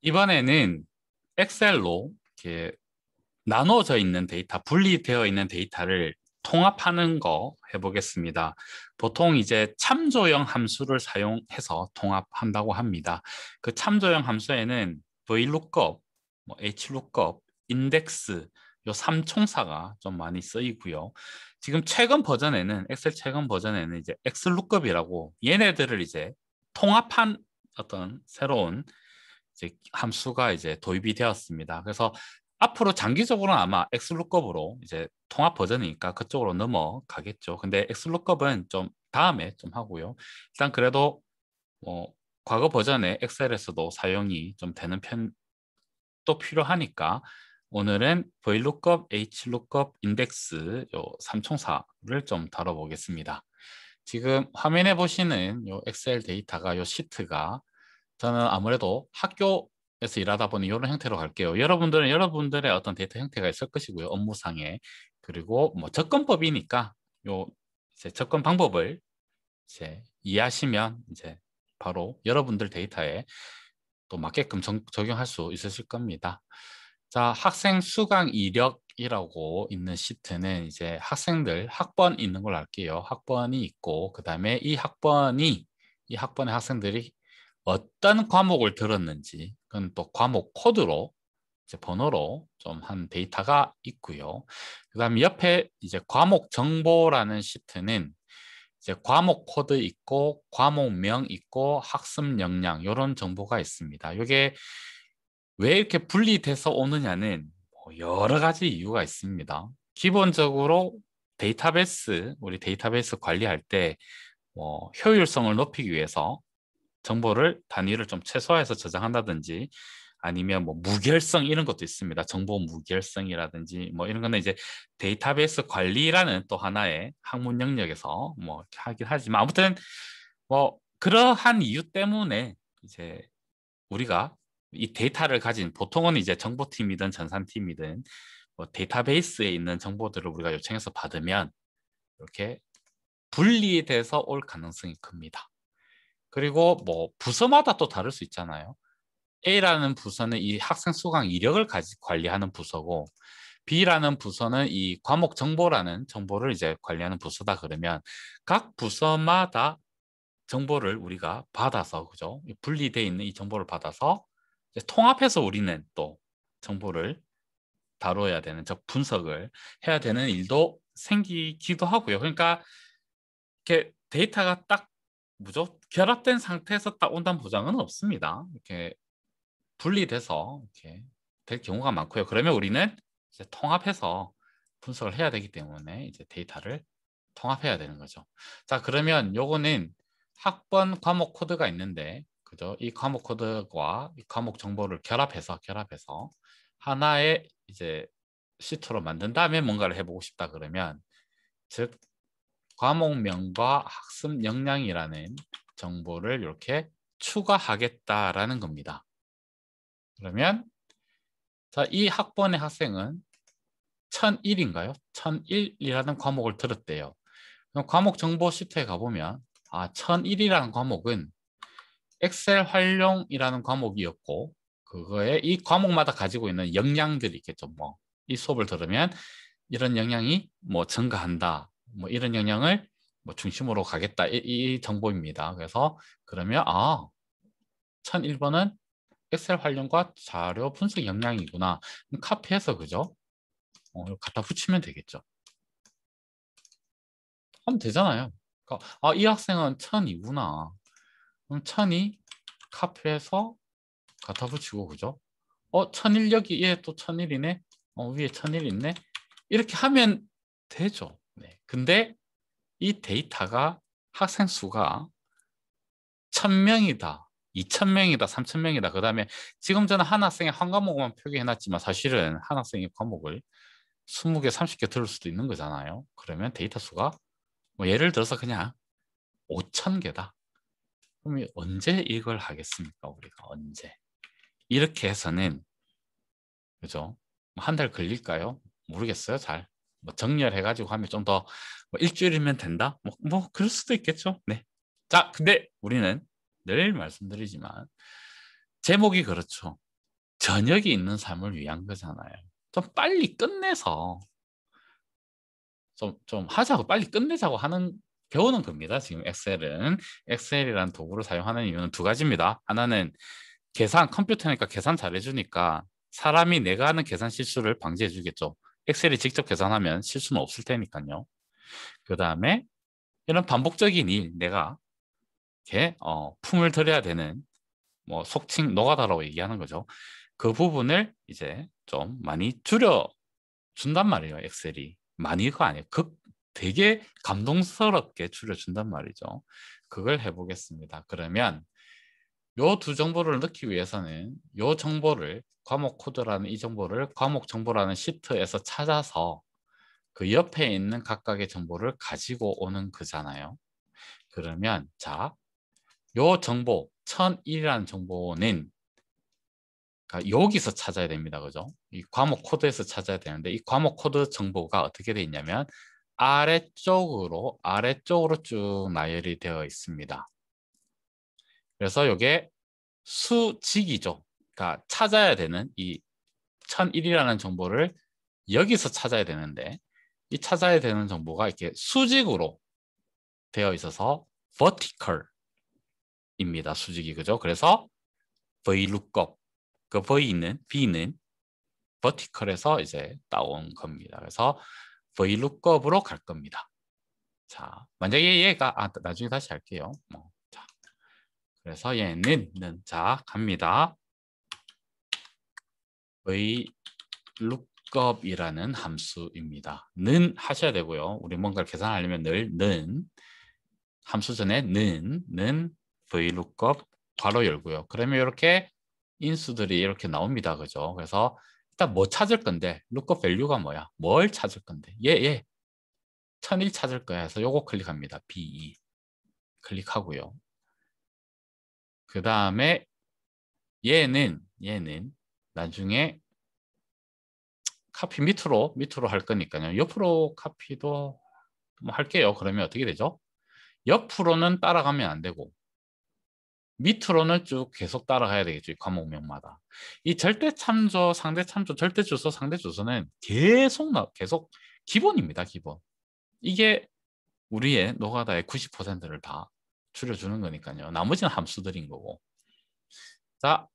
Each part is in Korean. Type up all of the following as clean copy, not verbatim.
이번에는 엑셀로 이렇게 나눠져 있는 데이터, 분리되어 있는 데이터를 통합하는 거 해보겠습니다. 보통 이제 참조형 함수를 사용해서 통합한다고 합니다. 그 참조형 함수에는 VLOOKUP, 뭐 HLOOKUP, 인덱스 요 3총사가 좀 많이 쓰이고요. 지금 최근 버전에는 엑셀 최근 버전에는 이제 XLOOKUP이라고 얘네들을 이제 통합한 어떤 새로운 이제 함수가 이제 도입이 되었습니다. 그래서 앞으로 장기적으로는 아마 엑스룩업으로 이제 통합 버전이니까 그쪽으로 넘어가겠죠. 근데 엑스룩업은 좀 다음에 좀 하고요. 일단 그래도 뭐 과거 버전의 엑셀에서도 사용이 좀 되는 편도 필요하니까 오늘은 VLOOKUP, HLOOKUP, 인덱스 요 삼총사를 좀 다뤄보겠습니다. 지금 화면에 보시는 요 엑셀 데이터가 요 시트가 저는 아무래도 학교에서 일하다 보니 이런 형태로 갈게요. 여러분들은 여러분들의 어떤 데이터 형태가 있을 것이고요. 업무상에. 그리고 뭐 접근법이니까 요 이제 접근 방법을 이제 이해하시면 이제 바로 여러분들 데이터에 또 맞게끔 적용할 수 있으실 겁니다. 자, 학생 수강 이력이라고 있는 시트는 이제 학생들 학번 있는 걸로 할게요. 학번이 있고 그다음에 이 학번의 학생들이 어떤 과목을 들었는지 그건 또 과목 코드로 이제 번호로 좀 한 데이터가 있고요. 그다음에 옆에 이제 과목 정보라는 시트는 이제 과목 코드 있고 과목명 있고 학습 역량 이런 정보가 있습니다. 이게 왜 이렇게 분리돼서 오느냐는 뭐 여러 가지 이유가 있습니다. 기본적으로 우리 데이터베이스 관리할 때 뭐 효율성을 높이기 위해서 정보를 단위를 좀 최소화해서 저장한다든지 아니면 뭐 무결성 이런 것도 있습니다. 정보 무결성이라든지 뭐 이런 거는 이제 데이터베이스 관리라는 또 하나의 학문 영역에서 뭐 이렇게 하긴 하지만 아무튼 뭐 그러한 이유 때문에 이제 우리가 이 데이터를 가진 보통은 이제 정보팀이든 전산팀이든 뭐 데이터베이스에 있는 정보들을 우리가 요청해서 받으면 이렇게 분리돼서 올 가능성이 큽니다. 그리고 뭐 부서마다 또 다를 수 있잖아요. A라는 부서는 이 학생 수강 이력을 관리하는 부서고 B라는 부서는 이 과목 정보라는 정보를 이제 관리하는 부서다 그러면 각 부서마다 정보를 우리가 받아서 그죠? 분리되어 있는 이 정보를 받아서 이제 통합해서 우리는 또 정보를 다뤄야 되는 즉 분석을 해야 되는 일도 생기기도 하고요. 그러니까 이렇게 데이터가 딱 뭐죠? 결합된 상태에서 딱 온다는 보장은 없습니다. 이렇게 분리돼서 이렇게 될 경우가 많고요. 그러면 우리는 이제 통합해서 분석을 해야 되기 때문에 이제 데이터를 통합해야 되는 거죠. 자, 그러면 요거는 학번 과목 코드가 있는데, 그죠? 이 과목 코드와 이 과목 정보를 결합해서 하나의 이제 시트로 만든 다음에 뭔가를 해보고 싶다 그러면, 즉 과목명과 학습 역량이라는 정보를 이렇게 추가하겠다라는 겁니다. 그러면 자, 이 학번의 학생은 1001인가요? 1001이라는 과목을 들었대요. 그럼 과목 정보 시트에 가보면 1001이라는 과목은 엑셀 활용이라는 과목이었고 그거에 이 과목마다 가지고 있는 역량들이 있겠죠. 뭐 이 수업을 들으면 이런 역량이 뭐 증가한다. 뭐 이런 역량을 뭐 중심으로 가겠다. 이 정보입니다. 그래서 그러면 1001번은 엑셀 활용과 자료 분석 역량이구나. 카피해서 그죠? 이거 갖다 붙이면 되겠죠. 하면 되잖아요. 그러니까, 이 학생은 1002구나. 그럼 1002 카피해서 갖다 붙이고 그죠? 1001 여기 얘 또 1001이네. 위에 1001 있네. 이렇게 하면 되죠. 네. 근데 이 데이터가 학생 수가 1000명이다. 2000명이다, 3000명이다. 그 다음에 지금 저는 한 학생의 한 과목만 표기해놨지만 사실은 한 학생의 과목을 20개, 30개 들을 수도 있는 거잖아요. 그러면 데이터 수가 뭐 예를 들어서 그냥 5000개다. 그럼 언제 이걸 하겠습니까? 우리가 언제? 이렇게 해서는 그죠? 한 달 걸릴까요? 모르겠어요. 잘. 뭐 정렬해가지고 하면 좀 더 일주일이면 된다? 뭐 그럴 수도 있겠죠. 네. 자, 근데 우리는 늘 말씀드리지만 제목이 그렇죠. 저녁이 있는 삶을 위한 거잖아요. 좀 빨리 끝내서 좀 하자고 빨리 끝내자고 하는 배우는 겁니다. 지금 엑셀은 엑셀이라는 도구를 사용하는 이유는 두 가지입니다. 하나는 컴퓨터니까 계산 잘해주니까 사람이 내가 하는 계산 실수를 방지해주겠죠. 엑셀이 직접 계산하면 실수는 없을 테니까요. 그 다음에 이런 반복적인 일, 내가 이렇게 품을 들여야 되는 뭐 속칭 노가다라고 얘기하는 거죠. 그 부분을 이제 좀 많이 줄여 준단 말이에요. 엑셀이 많이가 아니에요. 되게 감동스럽게 줄여준단 말이죠. 그걸 해보겠습니다. 그러면 요 두 정보를 넣기 위해서는 요 정보를 과목 코드라는 이 정보를 과목 정보라는 시트에서 찾아서 그 옆에 있는 각각의 정보를 가지고 오는 거잖아요. 그러면 자, 요 정보 1001이라는 정보는 그러니까 여기서 찾아야 됩니다. 그죠? 이 과목 코드에서 찾아야 되는데 이 과목 코드 정보가 어떻게 되어 있냐면 아래쪽으로 쭉 나열이 되어 있습니다. 그래서 이게 수직이죠. 그러니까 찾아야 되는 이 1001이라는 정보를 여기서 찾아야 되는데 이 찾아야 되는 정보가 이렇게 수직으로 되어 있어서 vertical입니다. 수직이 그죠? 그래서 VLOOKUP 그 B는 vertical에서 이제 따온 겁니다. 그래서 VLOOKUP으로 갈 겁니다. 자, 만약에 얘가 나중에 다시 할게요. 자, 그래서 얘는 자 갑니다. VLOOKUP이라는 함수입니다. 는 하셔야 되고요. 우리 뭔가를 계산하려면 는 함수 전에 는 VLOOKUP 괄호 열고요. 그러면 이렇게 인수들이 이렇게 나옵니다. 그죠? 그래서 일단 뭐 찾을 건데 lookup value가 뭐야? 뭘 찾을 건데? 얘 1001 찾을 거야 해서 요거 클릭합니다. B2 클릭하고요. 그 다음에 얘는 나중에 카피 밑으로 할 거니까요. 옆으로 카피도 뭐 할게요. 그러면 어떻게 되죠? 옆으로는 따라가면 안 되고 밑으로는 쭉 계속 따라가야 되겠죠. 이 과목명마다. 이 절대 참조, 상대 참조, 절대 주소, 상대 주소는 계속 기본입니다. 기본. 이게 우리의 노가다의 90%를 다 줄여주는 거니까요. 나머지는 함수들인 거고. 자,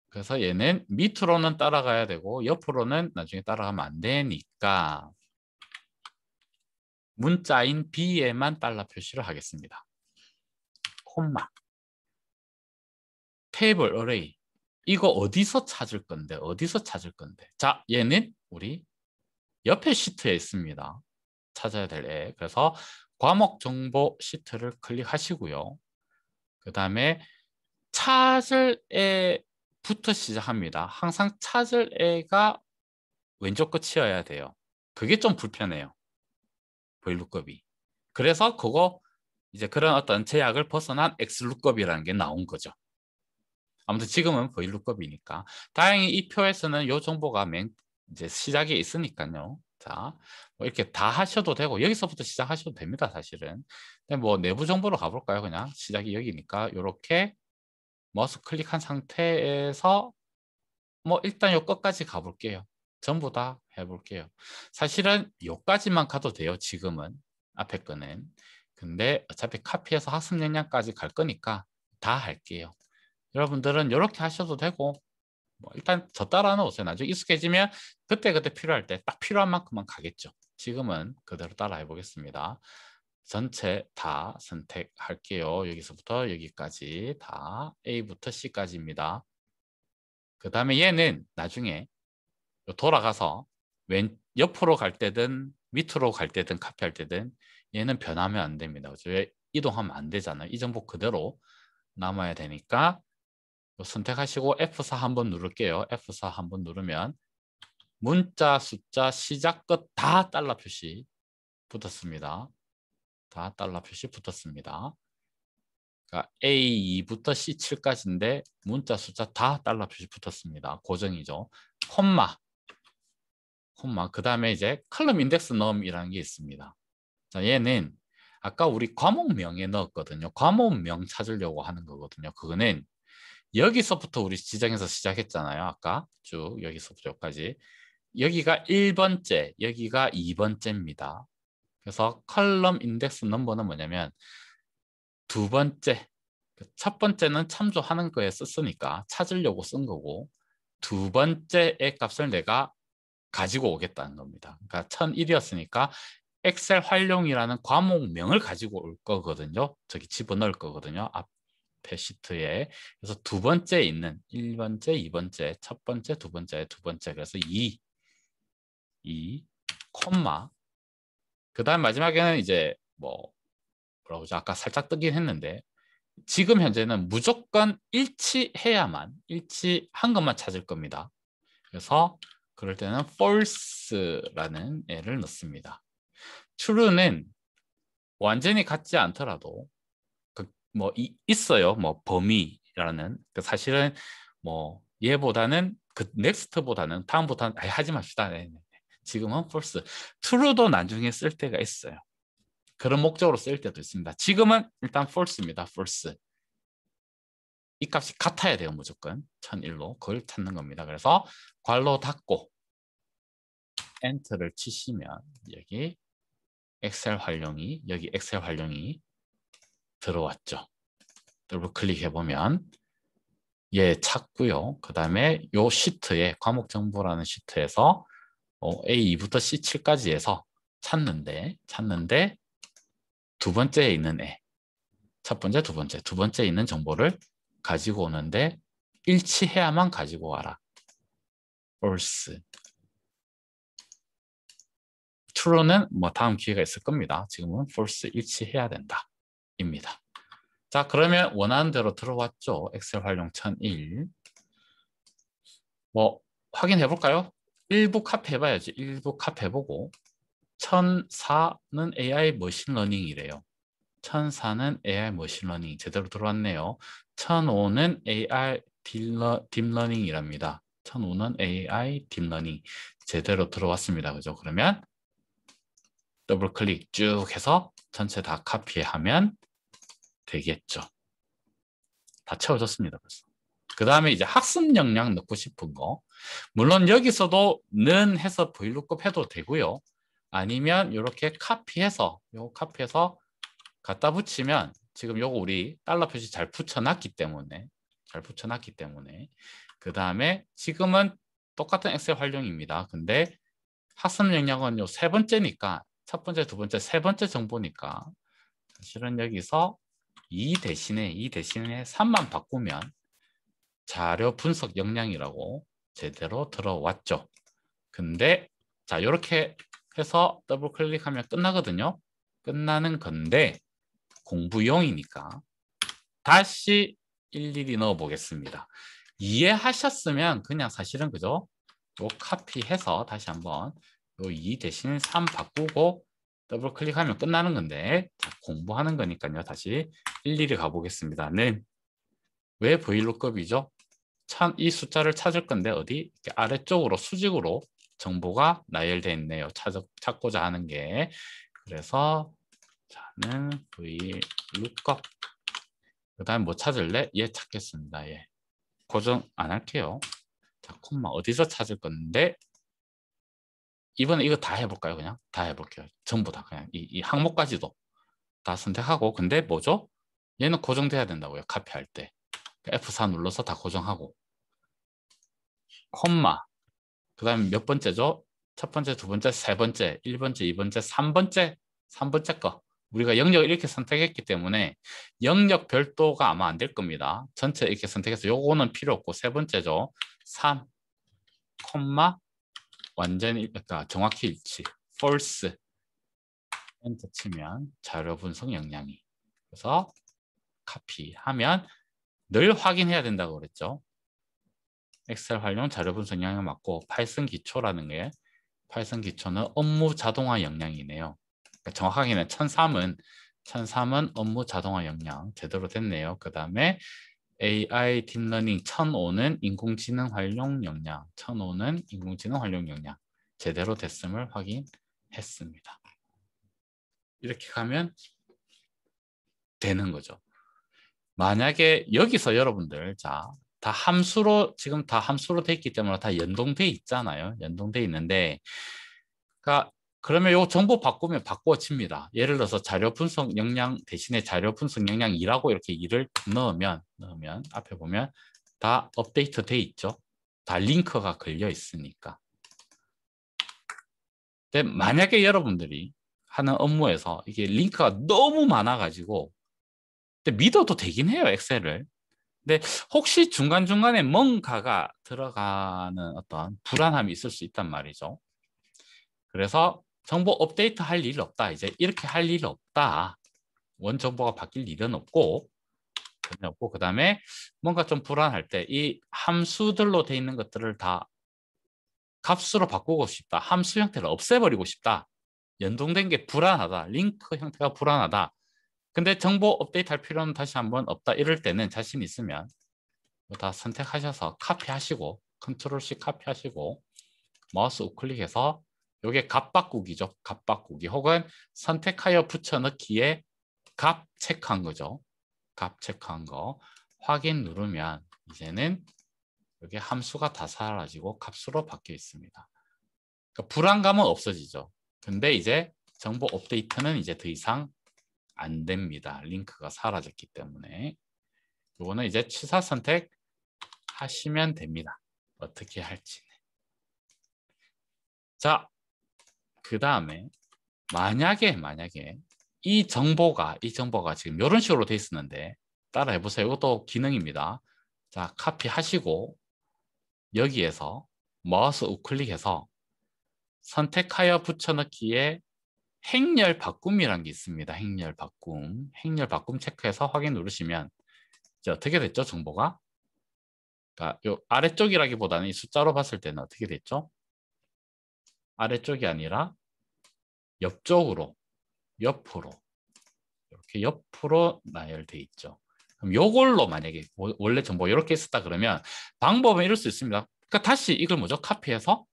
그래서 얘는 밑으로는 따라가야 되고 옆으로는 나중에 따라가면 안 되니까 문자인 B에만 달러 표시를 하겠습니다. 콤마. 테이블 어레이. 이거 어디서 찾을 건데? 자, 얘는 우리 옆에 시트에 있습니다. 찾아야 될 애. 그래서 과목 정보 시트를 클릭하시고요. 그 다음에 찾을 애부터 시작합니다. 항상 찾을 애가 왼쪽 끝이어야 돼요. 그게 좀 불편해요. VLOOKUP이. 그래서 그거 이제 그런 어떤 제약을 벗어난 XLOOKUP이라는 게 나온 거죠. 아무튼 지금은 VLOOKUP이니까. 다행히 이 표에서는 이 정보가 이제 시작에 있으니까요. 자, 뭐 이렇게 다 하셔도 되고 여기서부터 시작하셔도 됩니다. 사실은. 근데 뭐 내부 정보로 가볼까요? 그냥 시작이 여기니까 이렇게 마우스 클릭한 상태에서 뭐 일단 요 끝까지 가볼게요. 전부 다 해볼게요. 사실은 요까지만 가도 돼요. 지금은 앞에 거는. 근데 어차피 카피해서 학습 역량까지 갈 거니까 다 할게요. 여러분들은 이렇게 하셔도 되고 뭐 일단 저 따라는 오세요. 나중에 익숙해지면 그때그때 필요할 때 딱 필요한 만큼만 가겠죠. 지금은 그대로 따라 해보겠습니다. 전체 다 선택할게요. 여기서부터 여기까지 다 A부터 C까지입니다. 그 다음에 얘는 나중에 돌아가서 옆으로 갈 때든 밑으로 갈 때든 카피할 때든 얘는 변하면 안 됩니다. 그렇죠? 이동하면 안 되잖아요. 이 정보 그대로 남아야 되니까 선택하시고 F4 한번 누를게요. F4 한번 누르면 문자, 숫자, 시작, 끝 다 달러 표시 붙었습니다. 다 달러 표시 붙었습니다. 그러니까 A2부터 C7까지인데 문자, 숫자 다 달러 표시 붙었습니다. 고정이죠. 콤마. 그 다음에 이제 컬럼 인덱스 넘이라는 게 있습니다. 자, 얘는 아까 우리 과목명에 넣었거든요. 과목명 찾으려고 하는 거거든요. 그거는 여기서부터 우리 지정해서 시작했잖아요. 아까 쭉 여기서부터 여기까지. 여기가 1번째, 여기가 2번째입니다. 그래서 컬럼 인덱스 넘버는 뭐냐면 두 번째, 첫 번째는 참조하는 거에 썼으니까 찾으려고 쓴 거고 두 번째의 값을 내가 가지고 오겠다는 겁니다. 그러니까 1001이었으니까 엑셀 활용이라는 과목명을 가지고 올 거거든요. 저기 집어넣을 거거든요. 앞에 시트에. 그래서 두 번째에 있는 1번째, 2번째, 첫 번째, 두 번째, 두 번째. 그래서 2, 콤마. 그 다음 마지막에는 이제 뭐라고 하죠? 아까 살짝 뜨긴 했는데 지금 현재는 무조건 일치한 것만 찾을 겁니다. 그래서 그럴 때는 false라는 애를 넣습니다. true는 완전히 같지 않더라도 있어요. 범위라는 사실은 얘보다는 next보다는 다음보다는 하지 맙시다. 네. 지금은 false. true도 나중에 쓸 때가 있어요. 그런 목적으로 쓸 때도 있습니다. 지금은 일단 false입니다. false. 이 값이 같아야 돼요. 무조건 1001로 그걸 찾는 겁니다. 그래서 괄호 닫고 엔터를 치시면 여기 엑셀 활용이 들어왔죠. 더블 클릭해 보면 얘 찾고요. 그 다음에 요 시트에 과목 정보라는 시트에서 A2부터 C7까지 해서 찾는데 두 번째에 있는 애, 첫 번째, 두 번째에 있는 정보를 가지고 오는데 일치해야만 가지고 와라. false. true는 다음 기회가 있을 겁니다. 지금은 false 일치해야 된다. 입니다. 자, 그러면 원하는 대로 들어왔죠. 엑셀 활용 1001. 확인해 볼까요? 일부 카피 해봐야지. 일부 카피 해보고 1004는 AI 머신러닝이래요. 1004는 AI 머신러닝 제대로 들어왔네요. 1005는 AI 딥러닝이랍니다. 1005는 AI 딥러닝 제대로 들어왔습니다. 그죠? 그러면 더블 클릭 쭉 해서 전체 다 카피하면 되겠죠. 다 채워졌습니다. 벌써. 그 다음에 이제 학습 역량 넣고 싶은 거. 물론 여기서도 는 해서 VLOOKUP 해도 되고요. 아니면 이렇게 카피해서 갖다 붙이면 지금 요거 우리 달러 표시 잘 붙여놨기 때문에 그 다음에 지금은 똑같은 엑셀 활용입니다. 근데 학습 역량은 요 세 번째니까 첫 번째, 두 번째, 세 번째 정보니까 사실은 여기서 이 대신에 3만 바꾸면 자료 분석 역량이라고 제대로 들어왔죠. 근데 자 이렇게 해서 더블 클릭하면 끝나거든요. 끝나는 건데 공부용이니까 다시 일일이 넣어 보겠습니다. 이해하셨으면 그냥 사실은 그죠? 요 카피해서 다시 한번 요 2 대신 3 바꾸고 더블 클릭하면 끝나는 건데 자, 공부하는 거니까요. 다시 일일이 가보겠습니다. 는 왜 VLOOKUP이죠? 이 숫자를 찾을 건데 어디? 이렇게 아래쪽으로 수직으로 정보가 나열되어 있네요. 찾고자 하는 게. 그래서 자는 VLOOKUP. 그 다음에 뭐 찾을래? 얘 찾겠습니다. 얘. 고정 안 할게요. 자, 콤마 어디서 찾을 건데 이번에 이거 다 해볼까요? 그냥 다 해볼게요. 전부 다 그냥 이 항목까지도 다 선택하고 근데 뭐죠? 얘는 고정돼야 된다고요. 카피할 때. F4 눌러서 다 고정하고 콤마 그 다음에 몇 번째죠? 첫 번째, 두 번째, 세 번째, 1번째, 2번째, 3번째 거. 우리가 영역을 이렇게 선택했기 때문에 영역 별도가 아마 안 될 겁니다. 전체 이렇게 선택해서 요거는 필요 없고 세 번째죠. 3, 콤마, 완전히 그러니까 정확히 일치. false. 엔터 치면 자료 분석 역량이. 그래서 카피하면 늘 확인해야 된다고 그랬죠. 엑셀 활용 자료 분석 역량 맞고 파이썬 기초라는 게 파이썬 기초는 업무 자동화 역량이네요. 그러니까 정확하게는 1003은 업무 자동화 역량 제대로 됐네요. 그 다음에 AI 딥러닝 1005는 인공지능 활용 역량 1005는 인공지능 활용 역량 제대로 됐음을 확인했습니다. 이렇게 가면 되는 거죠. 만약에 여기서 여러분들 자 다 함수로 지금 다 함수로 돼 있기 때문에 다 연동돼 있잖아요. 연동돼 있는데, 그러니까 그러면 요 정보 바꾸면 바꿔집니다. 예를 들어서 자료 분석 역량 대신에 자료 분석 역량 2라고 이렇게 2를 넣으면 앞에 보면 다 업데이트 돼 있죠. 다 링크가 걸려 있으니까. 근데 만약에 여러분들이 하는 업무에서 이게 링크가 너무 많아가지고, 근데 믿어도 되긴 해요, 엑셀을. 근데 혹시 중간중간에 뭔가가 들어가는 어떤 불안함이 있을 수 있단 말이죠. 그래서 정보 업데이트 할 일 없다. 이제 이렇게 할 일 없다. 원 정보가 바뀔 일은 없고, 전혀 없고, 그 다음에 뭔가 좀 불안할 때 이 함수들로 돼 있는 것들을 다 값으로 바꾸고 싶다. 함수 형태를 없애버리고 싶다. 연동된 게 불안하다. 링크 형태가 불안하다. 근데 정보 업데이트 할 필요는 다시 한번 없다. 이럴 때는 자신 있으면 다 선택하셔서 카피하시고 컨트롤 C 카피하시고 마우스 우클릭해서 이게 값 바꾸기죠. 값 바꾸기 혹은 선택하여 붙여넣기에 값 체크한 거죠. 값 체크한 거 확인 누르면 이제는 여기 함수가 다 사라지고 값으로 바뀌어 있습니다. 그러니까 불안감은 없어지죠. 근데 이제 정보 업데이트는 이제 더 이상 안 됩니다. 링크가 사라졌기 때문에. 이거는 이제 취사 선택 하시면 됩니다. 어떻게 할지는. 자, 그 다음에 만약에 이 정보가 지금 이런 식으로 돼 있었는데 따라해 보세요. 이것도 기능입니다. 자, 카피하시고 여기에서 마우스 우클릭해서 선택하여 붙여넣기에 행렬 바꿈이라는 게 있습니다. 행렬 바꿈. 행렬 바꿈 체크해서 확인 누르시면 이제 어떻게 됐죠? 정보가? 그러니까 요 아래쪽이라기보다는 이 숫자로 봤을 때는 어떻게 됐죠? 아래쪽이 아니라 옆쪽으로, 옆으로 이렇게 옆으로 나열돼 있죠. 그럼 요걸로 만약에 원래 정보 이렇게 있었다 그러면 방법은 이럴 수 있습니다. 그러니까 다시 이걸 뭐죠? 카피해서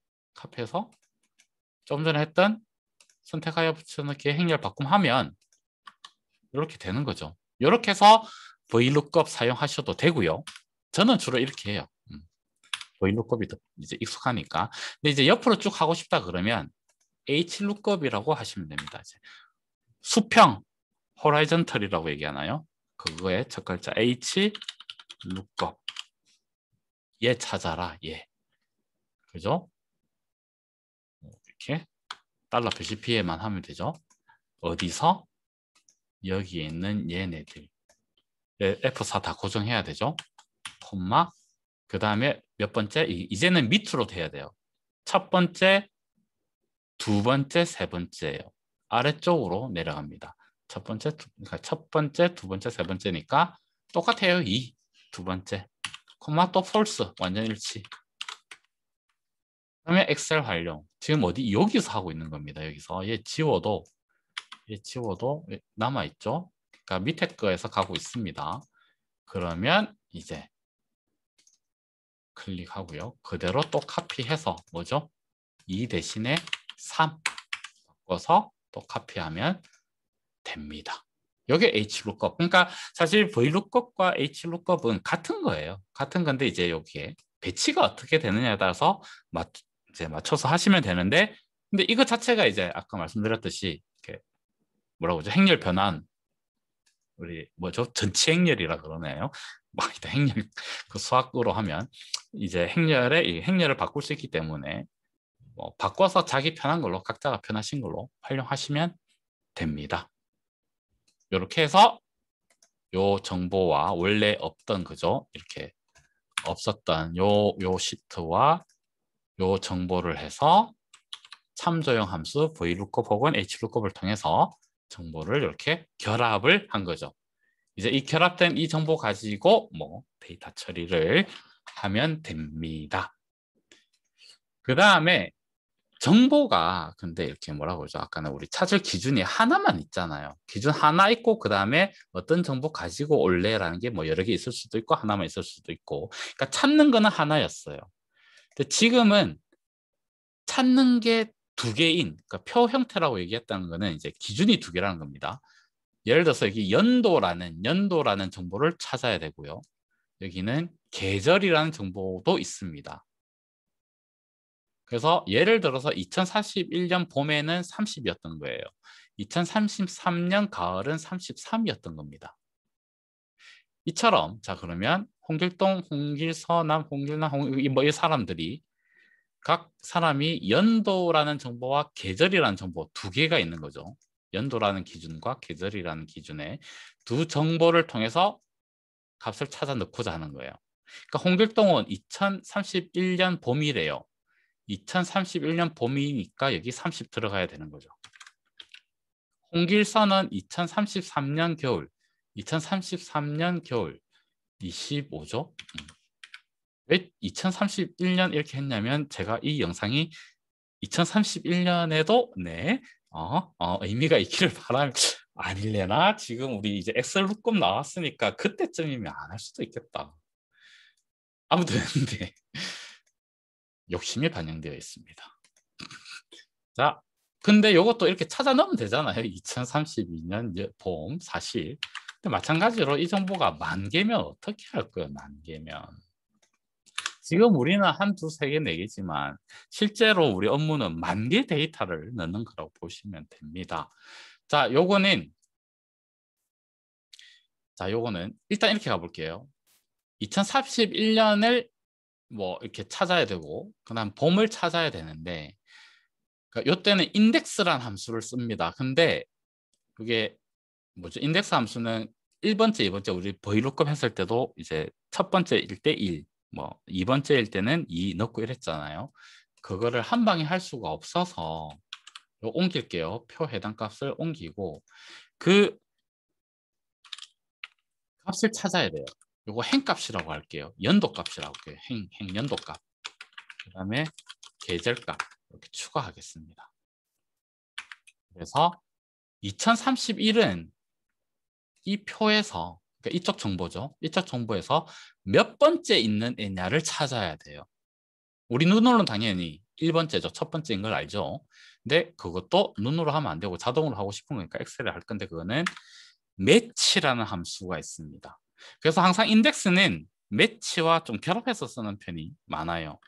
좀 전에 했던 선택하여 붙여넣기 행렬 바꿈하면 이렇게 되는 거죠. 이렇게 해서 VLOOKUP 사용하셔도 되고요. 저는 주로 이렇게 해요. VLOOKUP이 더 이제 익숙하니까. 근데 이제 옆으로 쭉 하고 싶다 그러면 HLOOKUP이라고 하시면 됩니다. 이제 수평, 호라이전털이라고 얘기하나요? 그거의 첫 글자 HLOOKUP. 얘 찾아라, 얘. 그죠? 이렇게 달러 표시 P에만 하면 되죠. 어디서? 여기에 있는 얘네들. F4 다 고정해야 되죠. 콤마. 그 다음에 몇 번째? 이제는 밑으로 돼야 돼요. 첫 번째, 두 번째, 세 번째예요. 아래쪽으로 내려갑니다. 그러니까 첫 번째, 두 번째, 세 번째니까 똑같아요. 2, 두 번째. 콤마 또 false, 완전 일치. 그다음에 엑셀 활용. 지금 어디? 여기서 하고 있는 겁니다. 여기서. 얘 지워도 남아있죠? 그러니까 밑에 거에서 가고 있습니다. 그러면 이제 클릭하고요. 그대로 또 카피해서 뭐죠? 2 대신에 3 바꿔서 또 카피하면 됩니다. 이게 HLOOKUP. 그러니까 사실 VLOOKUP과 HLOOKUP은 같은 거예요. 같은 건데 이제 여기에 배치가 어떻게 되느냐에 따라서 이제 맞춰서 하시면 되는데, 근데 이거 자체가 이제 아까 말씀드렸듯이 이렇게 뭐라고 하죠? 행렬 변환. 우리 뭐죠? 전치 행렬이라 그러네요. 뭐 일단 행렬 그 수학으로 하면 이제 이 행렬을 바꿀 수 있기 때문에 뭐 바꿔서 자기 편한 걸로 각자가 편하신 걸로 활용하시면 됩니다. 이렇게 해서 요 정보와 원래 없던 그죠? 이렇게 없었던 요 시트와 요 정보를 해서 참조형 함수 VLOOKUP 혹은 HLOOKUP을 통해서 정보를 이렇게 결합을 한 거죠. 이제 이 결합된 이 정보 가지고 뭐 데이터 처리를 하면 됩니다. 그 다음에 정보가 근데 이렇게 뭐라고 그러죠? 아까는 우리 찾을 기준이 하나만 있잖아요. 기준 하나 있고 그 다음에 어떤 정보 가지고 올래라는 게 뭐 여러 개 있을 수도 있고 하나만 있을 수도 있고, 그러니까 찾는 거는 하나였어요. 근데 지금은 찾는 게 두 개인, 그러니까 표 형태라고 얘기했다는 거는 이제 기준이 두 개라는 겁니다. 예를 들어서 여기 연도라는 정보를 찾아야 되고요. 여기는 계절이라는 정보도 있습니다. 그래서 예를 들어서 2041년 봄에는 30이었던 거예요. 2033년 가을은 33이었던 겁니다. 이처럼 자 그러면 홍길동, 홍길서남, 홍길남, 이 사람들이 각 사람이 연도라는 정보와 계절이라는 정보 두 개가 있는 거죠. 연도라는 기준과 계절이라는 기준의 두 정보를 통해서 값을 찾아 넣고자 하는 거예요. 그러니까 홍길동은 2031년 봄이래요. 2031년 봄이니까 여기 30 들어가야 되는 거죠. 홍길서는 2033년 겨울, 2033년 겨울 25죠? 왜 2031년 이렇게 했냐면 제가 이 영상이 2031년에도 네, 의미가 있기를 바람 아닐래나? 지금 우리 이제 엑셀 룩업 나왔으니까 그때쯤이면 안 할 수도 있겠다. 아무튼 네. 욕심이 반영되어 있습니다. 자, 근데 이것도 이렇게 찾아 넣으면 되잖아요. 2032년 봄 사실. 근데 마찬가지로 이 정보가 만 개면 어떻게 할 거예요? 만 개면. 지금 우리는 한 두, 세 개, 네 개지만 실제로 우리 업무는 만 개 데이터를 넣는 거라고 보시면 됩니다. 자, 요거는 일단 이렇게 가볼게요. 2041년을 뭐 이렇게 찾아야 되고 그다음 봄을 찾아야 되는데 그러니까 요때는 인덱스란 함수를 씁니다. 근데 그게 뭐죠? 인덱스 함수는 1번째, 2번째 우리 VLOOKUP 했을 때도 이제 첫 번째일 때 1, 뭐 2번째일 때는 2 넣고 이랬잖아요. 그거를 한 방에 할 수가 없어서 옮길게요. 표 해당 값을 옮기고 그 값을 찾아야 돼요. 요거 행값이라고 할게요. 연도값이라고 할게요. 연도값. 그 다음에 계절값 이렇게 추가하겠습니다. 그래서 2031은 이 표에서 그러니까 이쪽 정보죠. 이쪽 정보에서 몇 번째 있는 애냐를 찾아야 돼요. 우리 눈으로는 당연히 1번째죠. 첫 번째인 걸 알죠. 근데 그것도 눈으로 하면 안 되고 자동으로 하고 싶은 거니까 엑셀에 할 건데 그거는 매치라는 함수가 있습니다. 그래서 항상 인덱스는 매치와 좀 결합해서 쓰는 편이 많아요.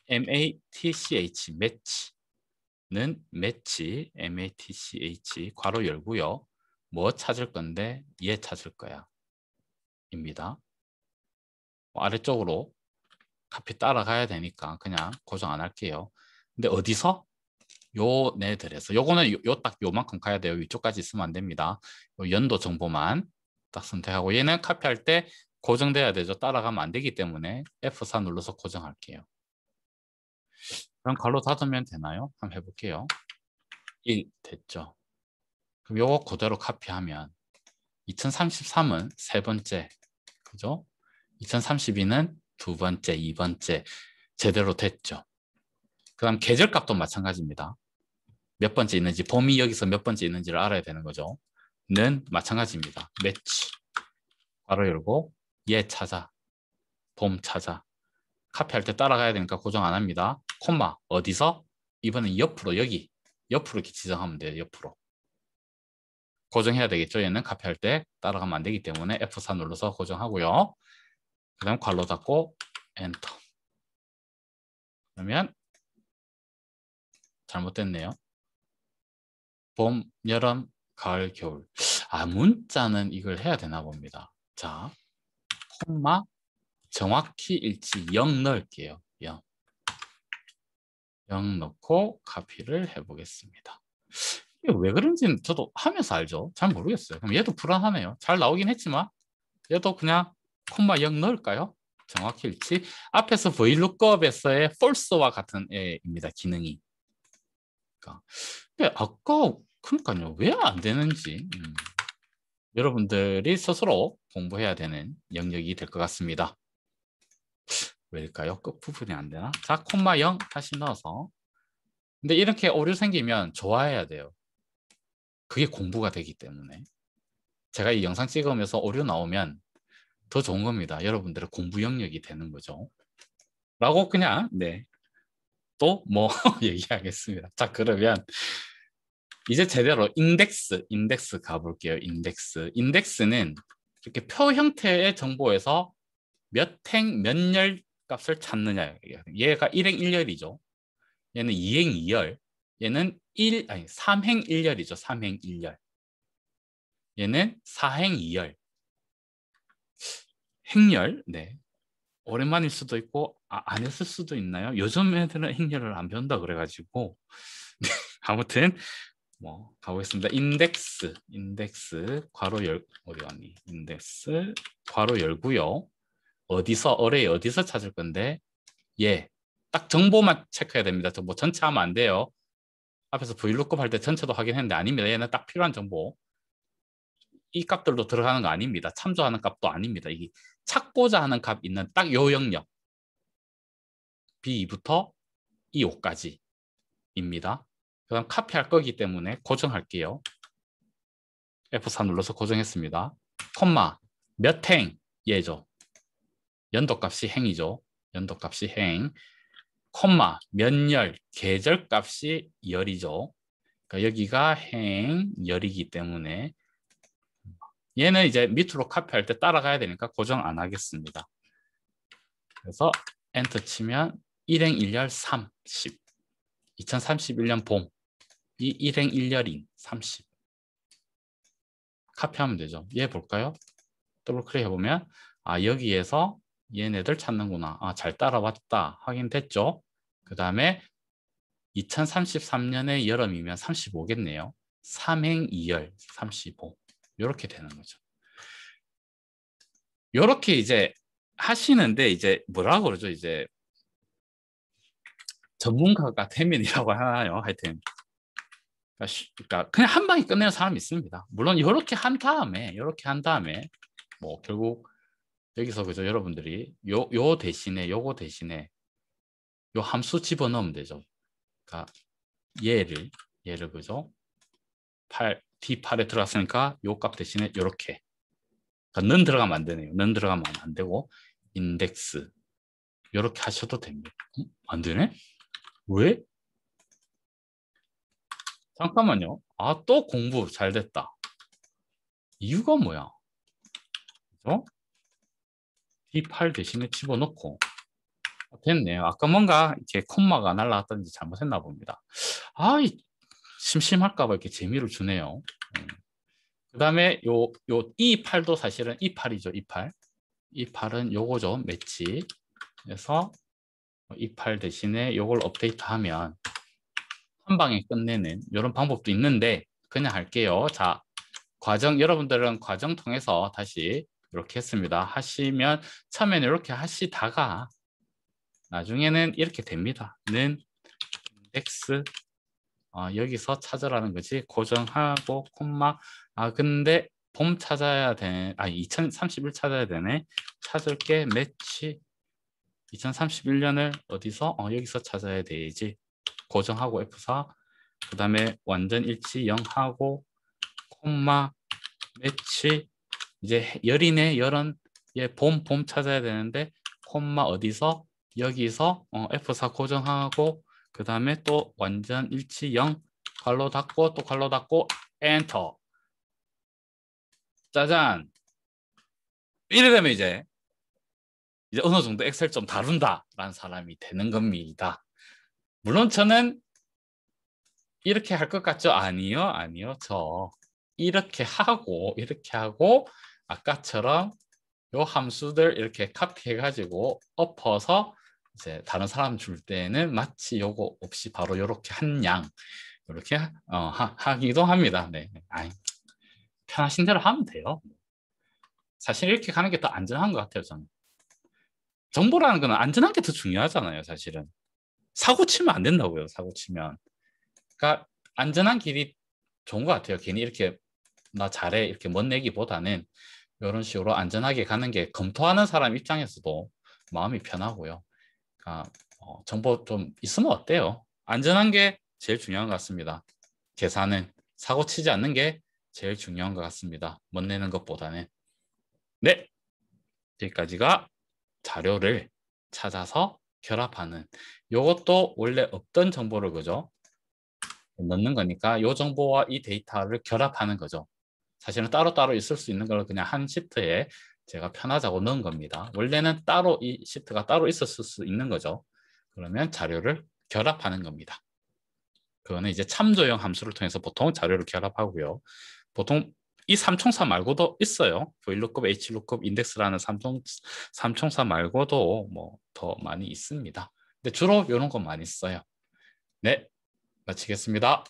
match, 매치는 매치, match 괄호 열고요. 뭐 찾을 건데 얘 찾을 거야 입니다. 아래쪽으로 카피 따라가야 되니까 그냥 고정 안 할게요. 근데 어디서? 요 네들에서 요거는 딱 요만큼 가야 돼요. 위쪽까지 있으면 안 됩니다. 요 연도 정보만 딱 선택하고 얘는 카피할 때 고정돼야 되죠. 따라가면 안 되기 때문에 F4 눌러서 고정할게요. 그럼 괄호 닫으면 되나요? 한번 해볼게요. 1 됐죠. 그럼 요거 그대로 카피하면 2033은 세 번째, 그죠? 2032는 두 번째, 2번째 제대로 됐죠. 그 다음 계절값도 마찬가지입니다. 몇 번째 있는지, 봄이 여기서 몇 번째 있는지를 알아야 되는 거죠. 는 마찬가지입니다. 매치 괄호 열고 얘 찾아, 봄 찾아. 카피할 때 따라가야 되니까 고정 안 합니다. 콤마 어디서? 이번엔 옆으로 여기 옆으로 이렇게 지정하면 돼요. 옆으로 고정해야 되겠죠. 얘는 카피할 때 따라가면 안 되기 때문에 F4 눌러서 고정하고요. 그 다음 괄호 닫고 엔터. 그러면 잘못됐네요. 봄, 여름, 가을, 겨울. 문자는 이걸 해야 되나 봅니다. 자, 콤마 정확히 일치 0 넣을게요. 0. 0 넣고 카피를 해보겠습니다. 이게 왜 그런지는 저도 하면서 알죠. 잘 모르겠어요. 그럼 얘도 불안하네요. 잘 나오긴 했지만 얘도 그냥 콤마 0 넣을까요? 정확히 일치. 앞에서 VLOOKUP에서의 false와 같은 애입니다. 기능이. 근데 아까 그러니까요. 왜 안 되는지 여러분들이 스스로 공부해야 되는 영역이 될 것 같습니다. 왜일까요? 끝부분이 안 되나? 자, 콤마 0 다시 넣어서. 근데 이렇게 오류 생기면 좋아해야 돼요. 그게 공부가 되기 때문에. 제가 이 영상 찍으면서 오류 나오면 더 좋은 겁니다. 여러분들의 공부 영역이 되는 거죠. 라고 그냥 네. 또 뭐 얘기하겠습니다. 자, 그러면 이제 제대로 인덱스 가볼게요. 인덱스는 이렇게 표 형태의 정보에서 몇 열 값을 찾느냐. 얘가 1행 1열이죠. 얘는 2행 2열. 얘는 3행 1열이죠. 3행 1열. 얘는 4행 2열. 행열, 네. 오랜만일 수도 있고 안 했을 수도 있나요? 요즘 애들은 행렬을 안 배운다 그래가지고 아무튼 뭐 가보겠습니다. 인덱스 괄호 열 어디 갔니? 인덱스 괄호 열고요. 어레이 어디서 찾을 건데 딱 정보만 체크해야 됩니다. 뭐 전체 하면 안 돼요. 앞에서 VLOOKUP 할 때 전체도 확인했는데 아닙니다. 얘는 딱 필요한 정보. 이 값들도 들어가는 거 아닙니다. 참조하는 값도 아닙니다. 이게 찾고자 하는 값 있는 딱 요 영역 B2부터 E5까지입니다. 그 다음 카피할 거기 때문에 고정할게요. F4 눌러서 고정했습니다. 콤마 몇 행 얘죠. 연도값이 행이죠. 연도값이 행. 콤마 몇 열 계절값이 열이죠. 그러니까 여기가 행 열이기 때문에 얘는 이제 밑으로 카피할 때 따라가야 되니까 고정 안 하겠습니다. 그래서 엔터 치면 1행 1열 30 2031년 봄 이 1행 1열인 30 카피하면 되죠. 얘 볼까요? 더블 클릭 해보면 여기에서 얘네들 찾는구나. 잘 따라왔다. 확인됐죠? 그 다음에 2033년의 여름이면 35겠네요. 3행 2열 35 이렇게 되는 거죠. 이렇게 이제 하시는데 이제 뭐라고 그러죠? 이제 전문가가 되면이라고 하나요? 하여튼 그러니까 그냥 한 방에 끝내는 사람이 있습니다. 물론 이렇게 한 다음에 뭐 결국 여기서 그죠? 여러분들이 요거 대신에 요 함수 집어넣으면 되죠. 그러니까 얘를 그죠? D8에 들어갔으니까 요 값 대신에 요렇게 그러니까 는 들어가면 안 되네요. 는 들어가면 안 되고 인덱스 요렇게 하셔도 됩니다. 안 되네? 왜? 잠깐만요. 또 공부 잘 됐다. 이유가 뭐야? 그죠? D8 대신에 집어넣고 됐네요. 아까 뭔가 이렇게 콤마가 날라갔던지 잘못했나 봅니다. 심심할까 봐 이렇게 재미를 주네요. 그 다음에 요 E8도 사실은 E8이죠. E8은 요거죠. 매치. 그래서 E8 대신에 요걸 업데이트하면 한 방에 끝내는 이런 방법도 있는데 그냥 할게요. 자, 여러분들은 과정 통해서 다시 이렇게 했습니다. 하시면 처음에는 이렇게 하시다가 나중에는 이렇게 됩니다. 는 인덱스 여기서 찾으라는 거지. 고정하고 콤마 근데 봄 찾아야 되네. 2031 찾아야 되네. 찾을 게 매치 2031년을 어디서? 여기서 찾아야 되지. 고정하고 F4 그 다음에 완전 일치 0 하고 콤마 매치 이제 열이네 열은 봄 찾아야 되는데 콤마 어디서? 여기서 F4 고정하고 그 다음에 또 완전 일치 0 괄호 닫고 또 괄호 닫고 엔터 짜잔 이래 되면 이제 어느 정도 엑셀 좀 다룬다라는 사람이 되는 겁니다. 물론 저는 이렇게 할 것 같죠? 아니요. 저 이렇게 하고 아까처럼 요 함수들 이렇게 카피해가지고 엎어서 이제 다른 사람 줄 때는 마치 요거 없이 바로 요렇게 한 양 이렇게 하기도 합니다. 네. 편하신 대로 하면 돼요. 사실 이렇게 가는 게 더 안전한 것 같아요. 저는. 정보라는 거는 안전한 게 더 중요하잖아요. 사실은. 사고 치면 안 된다고요. 사고 치면. 그러니까 안전한 길이 좋은 것 같아요. 괜히 이렇게 나 잘해 이렇게 멋내기보다는 이런 식으로 안전하게 가는 게 검토하는 사람 입장에서도 마음이 편하고요. 그러니까 정보 좀 있으면 어때요? 안전한 게 제일 중요한 것 같습니다. 계산은 사고 치지 않는 게 제일 중요한 것 같습니다. 멋내는 것보다는. 네, 여기까지가 자료를 찾아서 결합하는 이것도 원래 없던 정보를 그죠? 넣는 거니까 이 정보와 이 데이터를 결합하는 거죠. 사실은 따로따로 있을 수 있는 걸 그냥 한 시트에 제가 편하자고 넣은 겁니다. 원래는 따로 이 시트가 따로 있었을 수 있는 거죠. 그러면 자료를 결합하는 겁니다. 그거는 이제 참조형 함수를 통해서 보통 자료를 결합하고요. 보통 이 삼총사 말고도 있어요. VLOOKUP, HLOOKUP, 인덱스라는 삼총사 말고도 뭐 더 많이 있습니다. 근데 주로 이런 거 많이 써요. 네, 마치겠습니다.